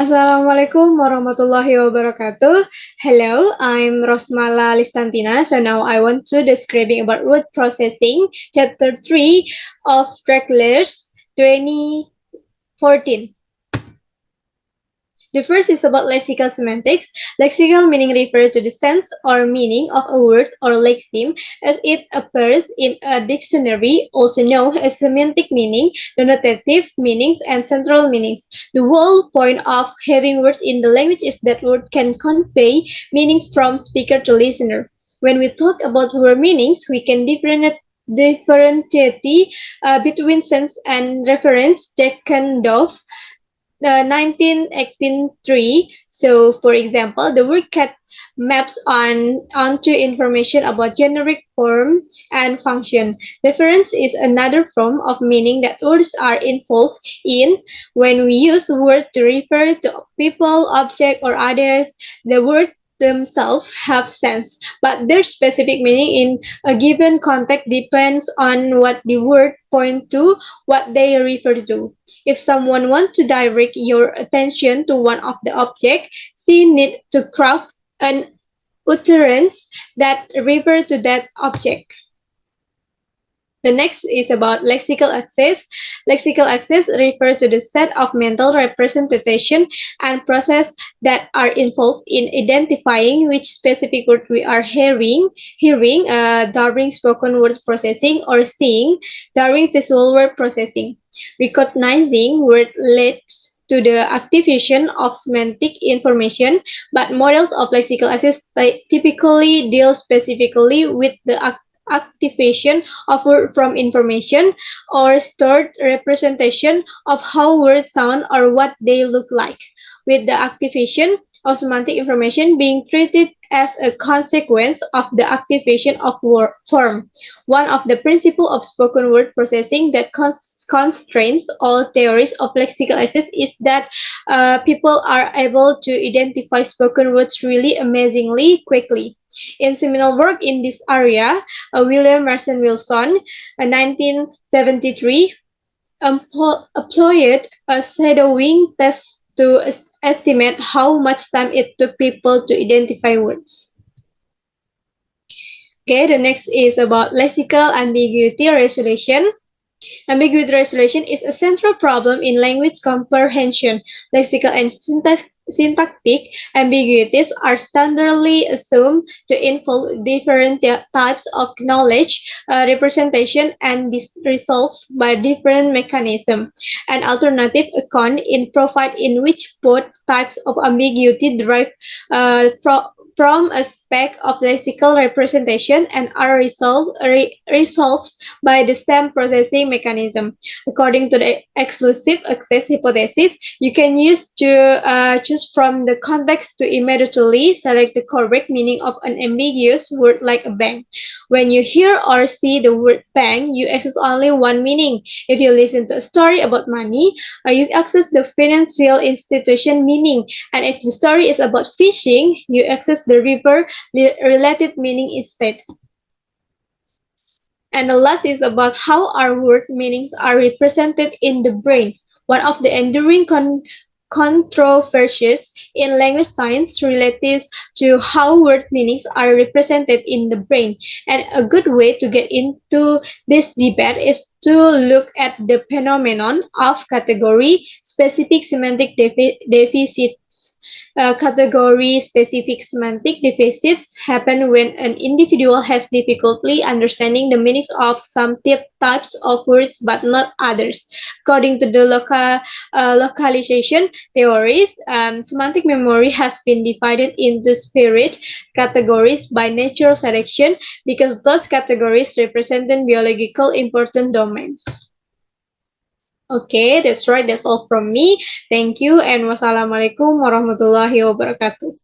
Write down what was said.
Assalamualaikum warahmatullahi wabarakatuh. Hello, I'm Rosmala Listantina. So now I want to describing about word processing, chapter 3 of Track 2014. The first is about lexical semantics. Lexical meaning refers to the sense or meaning of a word or lexeme as it appears in a dictionary, also known as semantic meaning, denotative meanings, and central meanings. The whole point of having words in the language is that word can convey meaning from speaker to listener. When we talk about word meanings, we can differentiate between sense and reference taken off 1983. So, for example, the word cat maps onto information about generic form and function. Reference is another form of meaning that words are involved in. When we use word to refer to people, object, or others, the word themselves have sense, but their specific meaning in a given context depends on what the word point to, what they refer to. If someone wants to direct your attention to one of the objects, she needs to craft an utterance that refers to that object. The next is about lexical access. Lexical access refers to the set of mental representation and process that are involved in identifying which specific word we are hearing during spoken word processing or seeing during visual word processing. Recognizing word leads to the activation of semantic information, but models of lexical access typically deal specifically with the activation of word from information or stored representation of how words sound or what they look like, with the activation of semantic information being treated as a consequence of the activation of word form. One of the principles of spoken word processing that constrains all theories of lexical access is that people are able to identify spoken words really amazingly quickly. In seminal work in this area, William Marston Wilson, 1973, employed a shadowing test to estimate how much time it took people to identify words. Okay, the next is about lexical ambiguity resolution. Ambiguity resolution is a central problem in language comprehension. Lexical and syntactic ambiguities are standardly assumed to involve different types of knowledge, representation, and be resolved by different mechanisms. An alternative account is provided in which both types of ambiguity derive from a spec of lexical representation and are resolved by the same processing mechanism. According to the exclusive access hypothesis, you can choose from the context to immediately select the correct meaning of an ambiguous word like a bank. When you hear or see the word bank, you access only one meaning. If you listen to a story about money, you access the financial institution meaning. And if the story is about fishing, you access the river related meaning instead. And the last is about how our word meanings are represented in the brain. One of the enduring controversies in language science relates to how word meanings are represented in the brain. And a good way to get into this debate is to look at the phenomenon of category-specific semantic deficits. Category-specific semantic deficits happen when an individual has difficulty understanding the meanings of some types of words but not others. According to the localization theories, semantic memory has been divided into disparate categories by natural selection because those categories represent biological important domains. Okay, that's right. That's all from me. Thank you and wassalamualaikum warahmatullahi wabarakatuh.